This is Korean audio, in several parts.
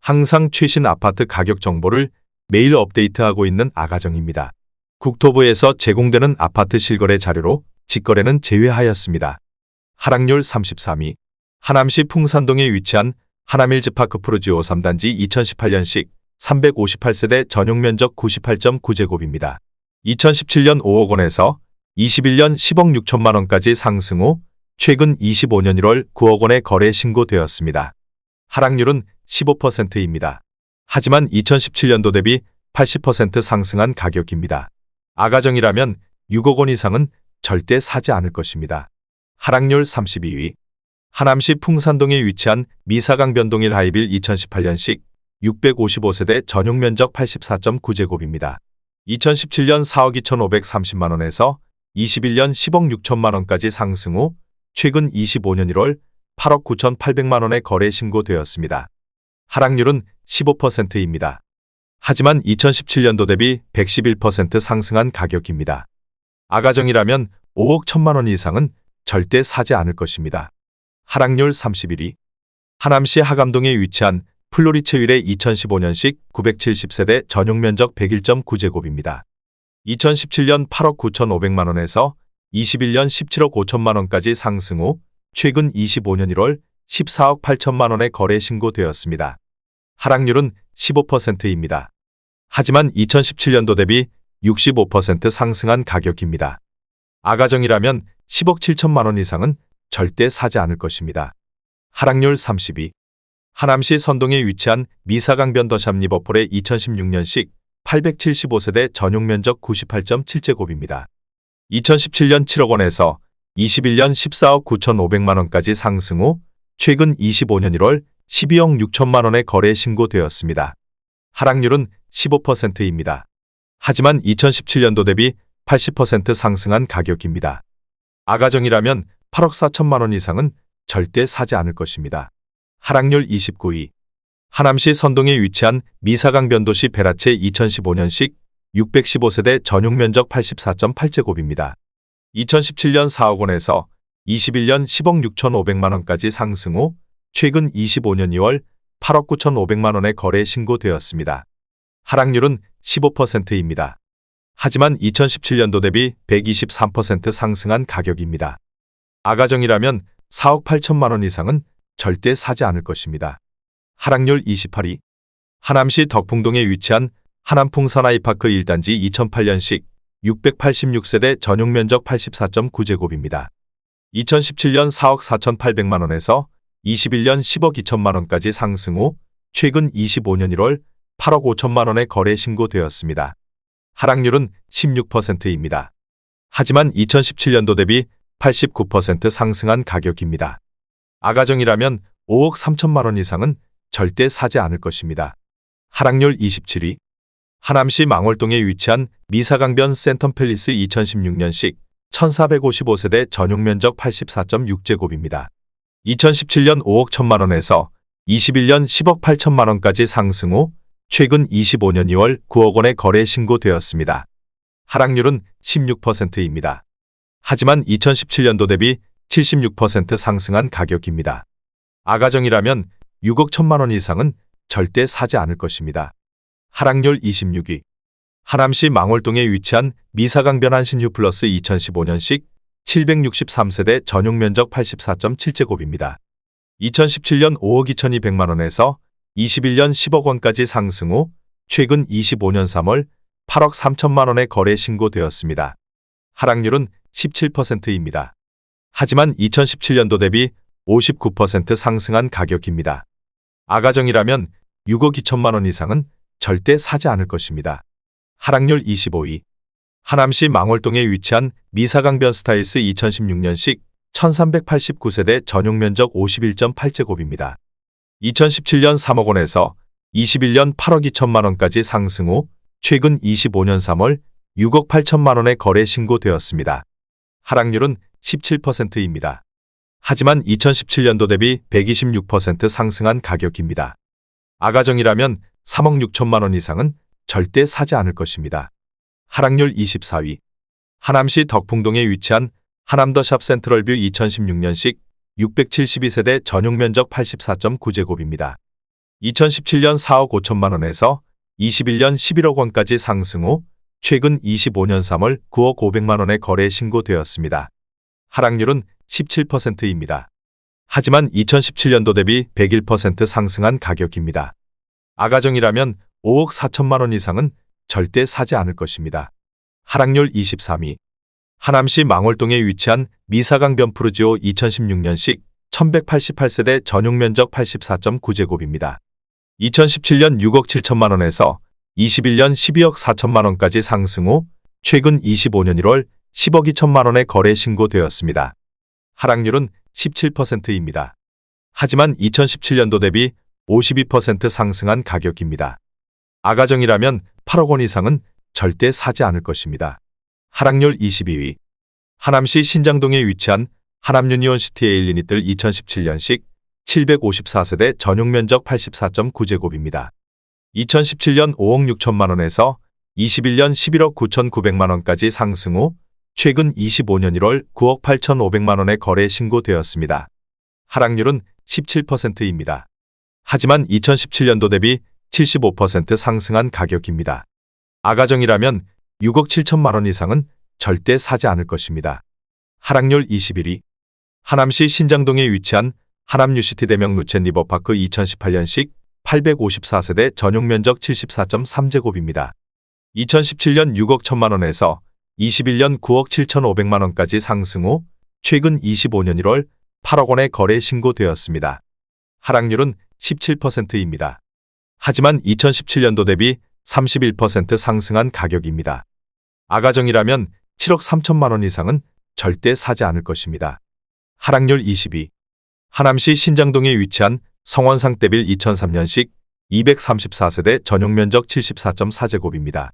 항상 최신 아파트 가격 정보를 매일 업데이트하고 있는 아가정입니다. 국토부에서 제공되는 아파트 실거래 자료로 직거래는 제외하였습니다. 하락률 33위. 하남시 풍산동에 위치한 하남힐즈파크 푸르지오 3단지 2018년식 358세대 전용 면적 98.9제곱입니다. 2017년 5억 원에서 21년 10억 6천만 원까지 상승 후 최근 25년 1월 9억 원에 거래 신고되었습니다. 하락률은 15%입니다. 하지만 2017년도 대비 80% 상승한 가격입니다. 아가정이라면 6억 원 이상은 절대 사지 않을 것입니다. 하락률 32위. 하남시 풍산동에 위치한 미사강 변동일 하이빌 2018년식 655세대 전용 면적 84.9제곱입니다. 2017년 4억 2,530만 원에서 21년 10억 6천만 원까지 상승 후 최근 25년 1월 8억 9,800만 원에 거래 신고되었습니다. 하락률은 15%입니다. 하지만 2017년도 대비 111% 상승한 가격입니다. 아가정이라면 5억 1천만 원 이상은 절대 사지 않을 것입니다. 하락률 31위. 하남시 하감동에 위치한 플로리체윌의 2015년식 970세대 전용 면적 101.9제곱입니다. 2017년 8억 9,500만 원에서 21년 17억 5천만 원까지 상승 후 최근 25년 1월 14억 8천만 원에 거래 신고되었습니다. 하락률은 15%입니다. 하지만 2017년도 대비 65% 상승한 가격입니다. 아가정이라면 10억 7천만 원 이상은 절대 사지 않을 것입니다. 하락률 32. 하남시 선동에 위치한 미사강 변더샵 리버폴의 2016년식 875세대 전용 면적 98.7제곱입니다. 2017년 7억 원에서 21년 14억 9,500만 원까지 상승 후 최근 25년 1월 12억 6천만 원에 거래 신고되었습니다. 하락률은 15%입니다. 하지만 2017년도 대비 80% 상승한 가격입니다. 아가정이라면 8억 4천만 원 이상은 절대 사지 않을 것입니다. 하락률 29위. 하남시 선동에 위치한 미사강 변도시 베라체 2015년식 615세대 전용 면적 84.8제곱입니다. 2017년 4억 원에서 21년 10억 6,500만 원까지 상승 후 최근 25년 2월 8억 9,500만 원에 거래 신고되었습니다. 하락률은 15%입니다. 하지만 2017년도 대비 123% 상승한 가격입니다. 아가정이라면 4억 8천만 원 이상은 절대 사지 않을 것입니다. 하락률 28위. 하남시 덕풍동에 위치한 하남풍산 아이파크 1단지 2008년식 686세대 전용 면적 84.9제곱입니다. 2017년 4억 4,800만 원에서 21년 10억 2천만 원까지 상승 후 최근 25년 1월 8억 5천만 원에 거래 신고되었습니다. 하락률은 16%입니다. 하지만 2017년도 대비 89% 상승한 가격입니다. 아가정이라면 5억 3천만 원 이상은 절대 사지 않을 것입니다. 하락률 27위. 하남시 망월동에 위치한 미사강변 센텀팰리스 2016년식 1455세대 전용 면적 84.6제곱입니다. 2017년 5억 1천만 원에서 21년 10억 8천만 원까지 상승 후 최근 25년 2월 9억 원에 거래 신고되었습니다. 하락률은 16%입니다. 하지만 2017년도 대비 76% 상승한 가격입니다. 아가정이라면 6억 1천만 원 이상은 절대 사지 않을 것입니다. 하락률 26위. 하남시 망월동에 위치한 미사강변 한신휴 플러스 2015년식 763세대 전용 면적 84.7제곱입니다. 2017년 5억 2,200만 원에서 21년 10억 원까지 상승 후 최근 25년 3월 8억 3천만 원에 거래 신고되었습니다. 하락률은 17%입니다. 하지만 2017년도 대비 59% 상승한 가격입니다. 아가정이라면 6억 2천만 원 이상은 절대 사지 않을 것입니다. 하락률 25위. 하남시 망월동에 위치한 미사강변 스타일스 2016년식 1389세대 전용 면적 51.8제곱입니다. 2017년 3억 원에서 21년 8억 2천만 원까지 상승 후 최근 25년 3월 6억 8천만 원에 거래 신고되었습니다. 하락률은 17%입니다. 하지만 2017년도 대비 126% 상승한 가격입니다. 아가정이라면 3억 6천만 원 이상은 절대 사지 않을 것입니다. 하락률 24위. 하남시 덕풍동에 위치한 하남더샵 센트럴뷰 2016년식 672세대 전용 면적 84.9제곱입니다. 2017년 4억 5천만 원에서 21년 11억 원까지 상승 후 최근 25년 3월 9억 500만 원의 거래 신고되었습니다. 하락률은 17%입니다. 하지만 2017년도 대비 101% 상승한 가격입니다. 아가정이라면 5억 4천만 원 이상은 절대 사지 않을 것입니다. 하락률 23위. 하남시 망월동에 위치한 미사강 변푸르지오 2016년식 1188세대 전용 면적 84.9제곱입니다. 2017년 6억 7천만 원에서 21년 12억 4천만 원까지 상승 후 최근 25년 1월 10억 2천만 원의 거래 신고되었습니다. 하락률은 17%입니다. 하지만 2017년도 대비 52% 상승한 가격입니다. 아가정이라면 8억 원 이상은 절대 사지 않을 것입니다. 하락률 22위. 하남시 신장동에 위치한 하남유니온시티 에일리니뜰 2017년식 754세대 전용 면적 84.9제곱입니다. 2017년 5억 6천만 원에서 21년 11억 9,900만 원까지 상승 후 최근 25년 1월 9억 8,500만 원의 거래 신고되었습니다. 하락률은 17%입니다. 하지만 2017년도 대비 75% 상승한 가격입니다. 아가정이라면 6억 7천만 원 이상은 절대 사지 않을 것입니다. 하락률 21위. 하남시 신장동에 위치한 하남유시티 대명 루첸 리버파크 2018년식 854세대 전용 면적 74.3제곱입니다. 2017년 6억 1천만 원에서 21년 9억 7,500만 원까지 상승 후 최근 25년 1월 8억 원의 거래 신고되었습니다. 하락률은 17%입니다. 하지만 2017년도 대비 31% 상승한 가격입니다. 아가정이라면 7억 3천만 원 이상은 절대 사지 않을 것입니다. 하락률 22. 하남시 신장동에 위치한 성원상떼빌 2003년식 234세대 전용 면적 74.4제곱입니다.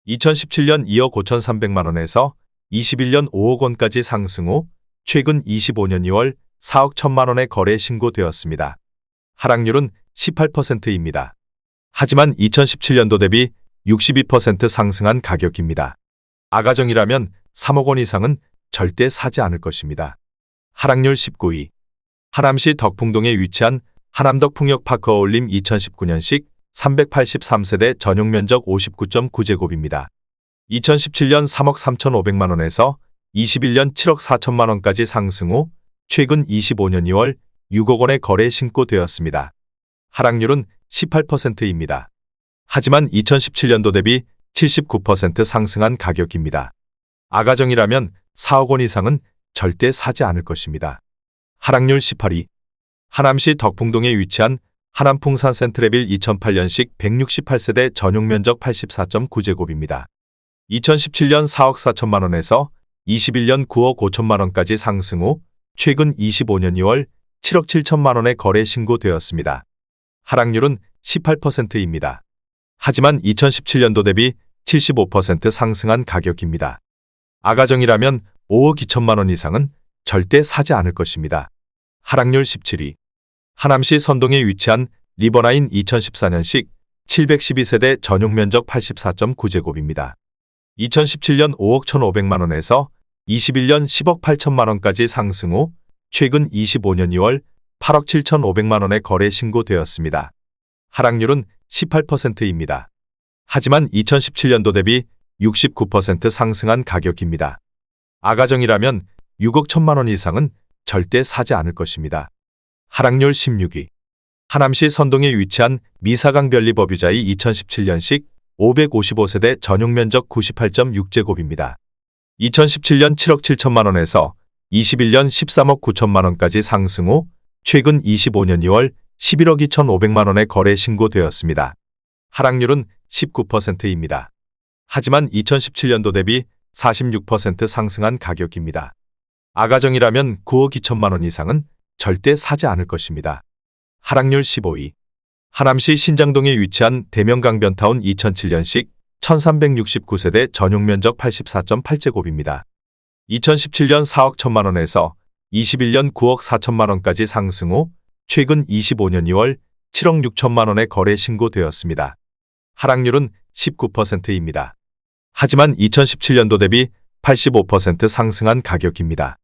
2017년 2억 5,300만 원에서 21년 5억 원까지 상승 후 최근 25년 2월 4억 1천만 원의 거래 신고되었습니다. 하락률은 18%입니다. 하지만 2017년도 대비 62% 상승한 가격입니다. 아가정이라면 3억 원 이상은 절대 사지 않을 것입니다. 하락률 19위. 하남시 덕풍동에 위치한 하남덕풍역파크 어울림 2019년식 383세대 전용 면적 59.9제곱입니다. 2017년 3억 3,500만 원에서 21년 7억 4천만 원까지 상승 후 최근 25년 2월 6억 원의 거래 신고되었습니다. 하락률은 18%입니다. 하지만 2017년도 대비 79% 상승한 가격입니다. 아가정이라면 4억 원 이상은 절대 사지 않을 것입니다. 하락률 18위. 하남시 덕풍동에 위치한 하남풍산 센트레빌 2008년식 168세대 전용 면적 84.9제곱입니다. 2017년 4억 4천만 원에서 21년 9억 5천만 원까지 상승 후 최근 25년 2월 7억 7천만 원의 거래 신고되었습니다. 하락률은 18%입니다. 하지만 2017년도 대비 75% 상승한 가격입니다. 아가정이라면 5억 2천만 원 이상은 절대 사지 않을 것입니다. 하락률 17위. 하남시 선동에 위치한 리버라인 2014년식 712세대 전용 면적 84.9제곱입니다. 2017년 5억 1,500만 원에서 21년 10억 8천만 원까지 상승 후 최근 25년 2월 8억 7,500만 원의 거래 신고되었습니다. 하락률은 18%입니다. 하지만 2017년도 대비 69% 상승한 가격입니다. 아가정이라면 6억 1천만 원 이상은 절대 사지 않을 것입니다. 하락률 16위. 하남시 선동에 위치한 미사강 별리버뷰자이 2017년식 555세대 전용 면적 98.6제곱입니다. 2017년 7억 7천만 원에서 21년 13억 9천만 원까지 상승 후 최근 25년 2월 11억 2,500만 원의 거래 신고되었습니다. 하락률은 19%입니다. 하지만 2017년도 대비 46% 상승한 가격입니다. 아가정이라면 9억 2천만 원 이상은 절대 사지 않을 것입니다. 하락률 15위. 하남시 신장동에 위치한 대명강변타운 2007년식 1369세대 전용 면적 84.8제곱입니다. 2017년 4억 1천만 원에서 21년 9억 4천만 원까지 상승 후 최근 25년 2월 7억 6천만 원의 거래 신고되었습니다. 하락률은 19%입니다. 하지만 2017년도 대비 85% 상승한 가격입니다.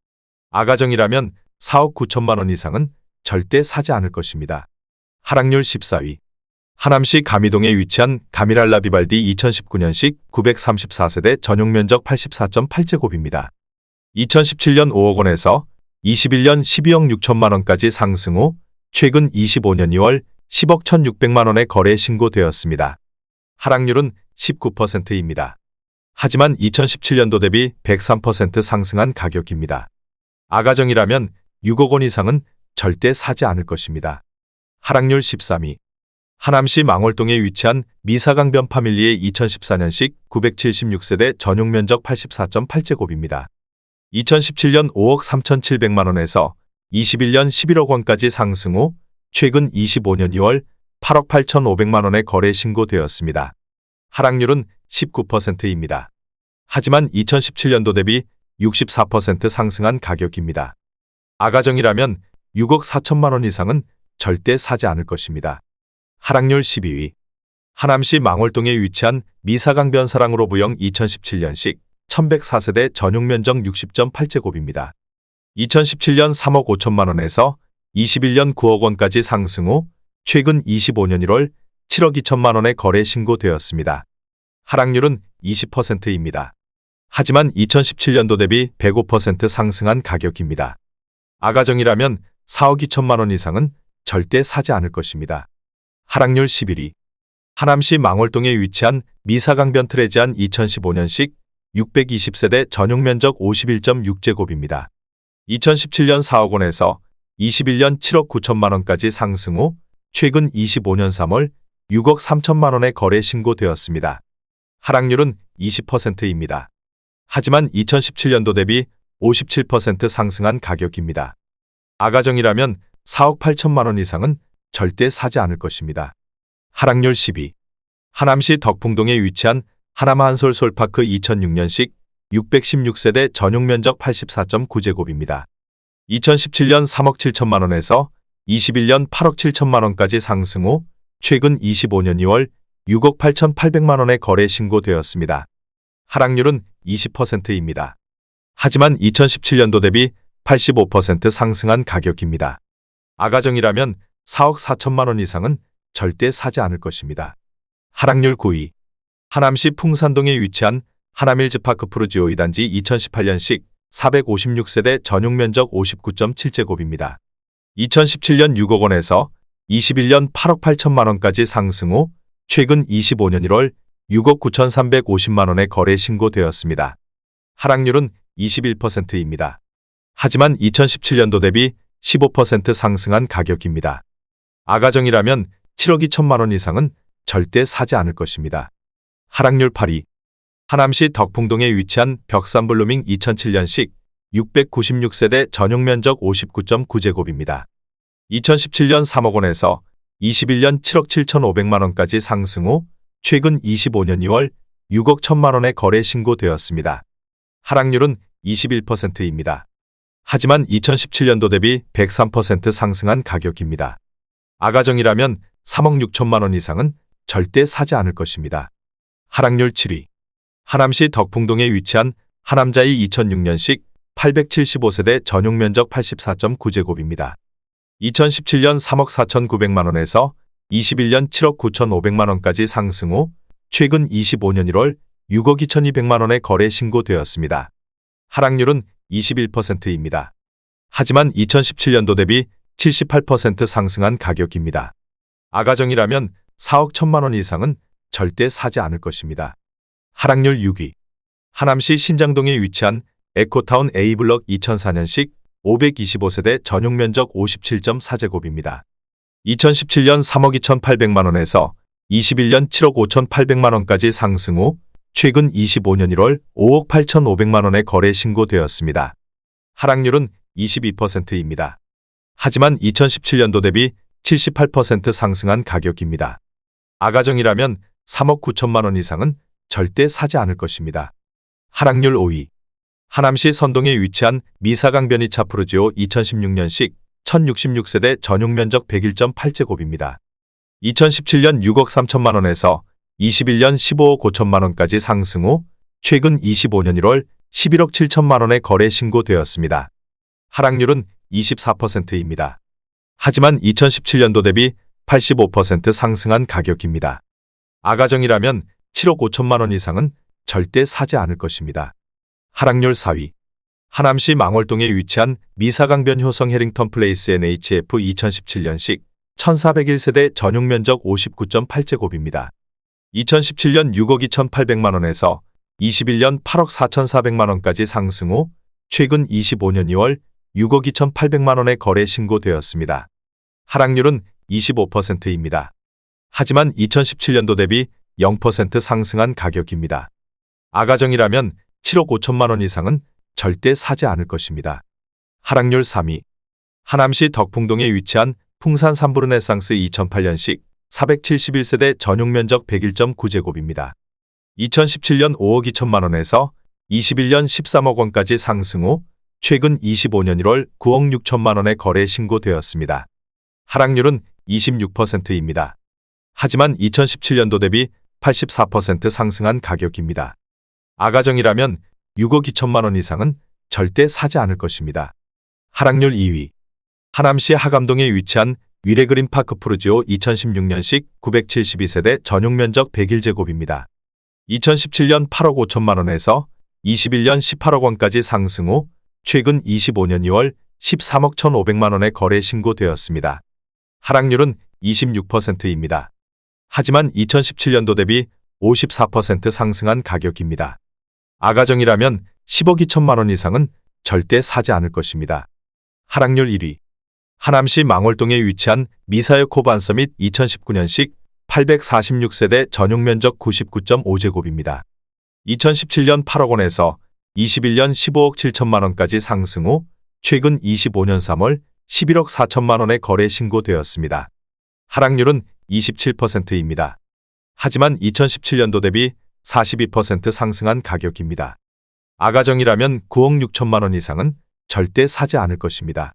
아가정이라면 4억 9천만 원 이상은 절대 사지 않을 것입니다. 하락률 14위. 하남시 가미동에 위치한 가미랄라 비발디 2019년식 934세대 전용면적 84.8제곱입니다. 2017년 5억 원에서 21년 12억 6천만 원까지 상승 후 최근 25년 2월 10억 1,600만 원에 거래 신고되었습니다. 하락률은 19%입니다. 하지만 2017년도 대비 103% 상승한 가격입니다. 아가정이라면 6억 원 이상은 절대 사지 않을 것입니다. 하락률 13위. 하남시 망월동에 위치한 미사강변 파밀리의 2014년식 976세대 전용면적 84.8제곱입니다. 2017년 5억 3,700만 원에서 21년 11억 원까지 상승 후 최근 25년 2월 8억 8,500만 원에 거래 신고되었습니다. 하락률은 19%입니다. 하지만 2017년도 대비 64% 상승한 가격입니다. 아가정이라면 6억 4천만 원 이상은 절대 사지 않을 것입니다. 하락률 12위. 하남시 망월동에 위치한 미사강변 사랑으로 부영 2017년식 1104세대 전용면적 60.8제곱입니다. 2017년 3억 5천만 원에서 21년 9억 원까지 상승 후 최근 25년 1월 7억 2천만 원에 거래 신고되었습니다. 하락률은 20%입니다. 하지만 2017년도 대비 105% 상승한 가격입니다. 아가정이라면 4억 2천만 원 이상은 절대 사지 않을 것입니다. 하락률 11위. 하남시 망월동에 위치한 미사강변 트레지안 2015년식 620세대 전용면적 51.6제곱입니다. 2017년 4억 원에서 21년 7억 9천만 원까지 상승 후 최근 25년 3월 6억 3천만 원에 거래 신고되었습니다. 하락률은 20%입니다. 하지만 2017년도 대비 57% 상승한 가격입니다. 아가정이라면 4억 8천만 원 이상은 절대 사지 않을 것입니다. 하락률 10위. 하남시 덕풍동에 위치한 하남한솔 솔파크 2006년식 616세대 전용면적 84.9제곱입니다. 2017년 3억 7천만 원에서 21년 8억 7천만 원까지 상승 후 최근 25년 2월 6억 8,800만 원에 거래 신고되었습니다. 하락률은 20%입니다. 하지만 2017년도 대비 85% 상승한 가격입니다. 아가정이라면 4억 4천만 원 이상은 절대 사지 않을 것입니다. 하락률 9위. 하남시 풍산동에 위치한 하남힐즈파크 푸르지오 2단지 2018년식 456세대 전용면적 59.7제곱입니다. 2017년 6억 원에서 21년 8억 8천만 원까지 상승 후 최근 25년 1월 6억 9,350만 원에 거래 신고되었습니다. 하락률은 21%입니다. 하지만 2017년도 대비 15% 상승한 가격입니다. 아가정이라면 7억 2천만 원 이상은 절대 사지 않을 것입니다. 하락률 8위. 하남시 덕풍동에 위치한 벽산블루밍 2007년식 696세대 전용면적 59.9제곱입니다. 2017년 3억 원에서 21년 7억 7,500만 원까지 상승 후 최근 25년 2월 6억 1천만 원에 거래 신고되었습니다. 하락률은 21%입니다. 하지만 2017년도 대비 103% 상승한 가격입니다. 아가정이라면 3억 6천만 원 이상은 절대 사지 않을 것입니다. 하락률 7위. 하남시 덕풍동에 위치한 하남자이 2006년식 875세대 전용면적 84.9제곱입니다. 2017년 3억 4,900만 원에서 21년 7억 9,500만 원까지 상승 후 최근 25년 1월 6억 2,200만 원에 거래 신고되었습니다. 하락률은 21%입니다. 하지만 2017년도 대비 78% 상승한 가격입니다. 아가정이라면 4억 1천만 원 이상은 절대 사지 않을 것입니다. 하락률 6위. 하남시 신장동에 위치한 에코타운 A블럭 2004년식 525세대 전용면적 57.4제곱입니다. 2017년 3억 2,800만 원에서 21년 7억 5,800만 원까지 상승 후 최근 25년 1월 5억 8,500만 원에 거래 신고되었습니다. 하락률은 22%입니다. 하지만 2017년도 대비 78% 상승한 가격입니다. 아가정이라면 3억 9천만 원 이상은 절대 사지 않을 것입니다. 하락률 5위. 하남시 선동에 위치한 미사강변 2차 푸르지오 2016년식 1066세대 전용면적 101.8제곱입니다. 2017년 6억 3천만 원에서 21년 15억 5천만 원까지 상승 후 최근 25년 1월 11억 7천만 원에 거래 신고되었습니다. 하락률은 24%입니다. 하지만 2017년도 대비 85% 상승한 가격입니다. 아가정이라면 7억 5천만 원 이상은 절대 사지 않을 것입니다. 하락률 4위. 하남시 망월동에 위치한 미사강변 효성 해링턴 플레이스 NHF 2017년식 1401세대 전용 면적 59.8제곱입니다. 2017년 6억 2,800만 원에서 21년 8억 4,400만 원까지 상승 후 최근 25년 2월 6억 2,800만 원에 거래 신고되었습니다. 하락률은 25%입니다. 하지만 2017년도 대비 0% 상승한 가격입니다. 아가정이라면 7억 5천만 원 이상은 절대 사지 않을 것입니다. 하락률 3위. 하남시 덕풍동에 위치한 풍산 삼부르네상스 2008년식 471세대 전용 면적 101.9제곱입니다. 2017년 5억 2천만 원에서 21년 13억 원까지 상승 후 최근 25년 1월 9억 6천만 원에 거래 신고되었습니다. 하락률은 26%입니다. 하지만 2017년도 대비 84% 상승한 가격입니다. 아가정이라면 6억 2천만 원 이상은 절대 사지 않을 것입니다. 하락률 2위. 하남시 하감동에 위치한 위레그린파크 푸르지오 2016년식 972세대 전용 면적 101제곱입니다. 2017년 8억 5천만 원에서 21년 18억 원까지 상승 후 최근 25년 2월 13억 1,500만 원에 거래 신고되었습니다. 하락률은 26%입니다. 하지만 2017년도 대비 54% 상승한 가격입니다. 아가정이라면 10억 2천만 원 이상은 절대 사지 않을 것입니다. 하락률 1위. 하남시 망월동에 위치한 미사여코 반서밋 2019년식 846세대 전용 면적 99.5제곱입니다. 2017년 8억 원에서 21년 15억 7천만 원까지 상승 후 최근 25년 3월 11억 4천만 원에 거래 신고되었습니다. 하락률은 27%입니다. 하지만 2017년도 대비 42% 상승한 가격입니다. 아가정이라면 9억 6천만 원 이상은 절대 사지 않을 것입니다.